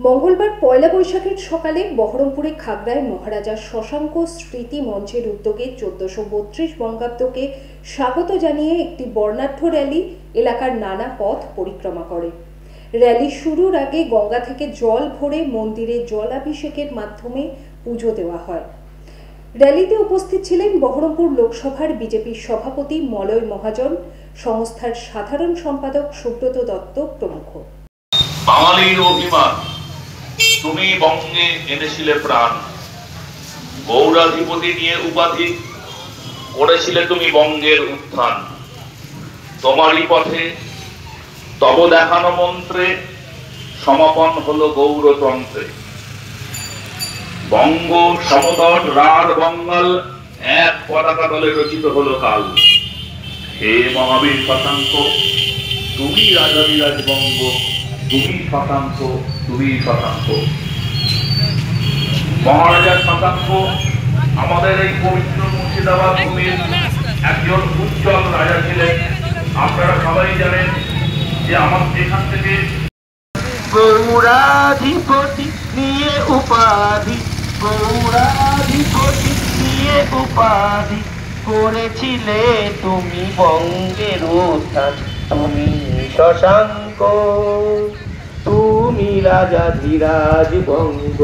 মঙ্গলবার পয়লা বৈশাখের সকালে বহরমপুরে খাগড়ায় মহারাজা শশাঙ্ক স্মৃতি মঞ্চের উদ্যোগে 1432 বঙ্গাব্দকে স্বাগত জানিয়ে একটি বর্ণাঢ্য র্যালি এলাকার নানা পথ পরিক্রমা করে। র্যালি শুরুর আগে গঙ্গা থেকে জল ভরে মন্দিরে জলাভিষেকের মাধ্যমে পুজো দেওয়া হয়। র্যালিতে উপস্থিত ছিলেন বহরমপুর লোকসভার বিজেপির সভাপতি মলয় মহাজন, সংস্থার সাধারণ সম্পাদক সুব্রত দত্ত প্রমুখ। বাঙালির অভিমান, তুমি বঙ্গে এনেছিলে প্রাণ, গৌরাধিপতি নিয়ে উপাধি করেছিলে তুমি বঙ্গের উত্থান। তোমারই পথে তব দেখানো মন্ত্রে সমাপন হলো গৌরতন্ত্রে। বঙ্গ সমতট রাঢ় বঙ্গাল এক পতাকা দলে রচিত হলো কাল। হে মহাবীর শশাঙ্ক, তুমি রাজাধিরাজ বঙ্গ, তুমি শশাঙ্ক, তুমি শশাঙ্ক। মহারাজা শশাঙ্ক আমাদের এই পবিত্র মুর্শিদাবাদ ভূমির একজন উজ্জ্বল রাজা ছিলেন। আপনারা সবাই জানেন যে আমাদের এখান থেকে গৌরাধিপতি নিয়ে উপাধি, গৌরাধিপতি নিয়ে উপাধি করেছিলে তুমি বঙ্গের উত্থান। তুমি শশাঙ্ক, তুমি রাজাধিরাজ বঙ্গ।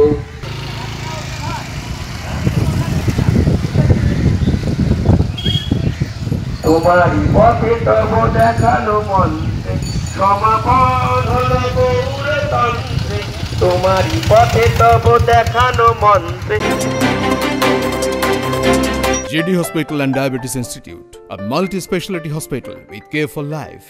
তোমারই পথে তব দেখানো মন্ত্রে সমাপন হলো গৌরতন্ত্রে। তোমারই পথে তব দেখানো মন্ত্রে। GD Hospital and Diabetes Institute, a multi-specialty hospital with care for life.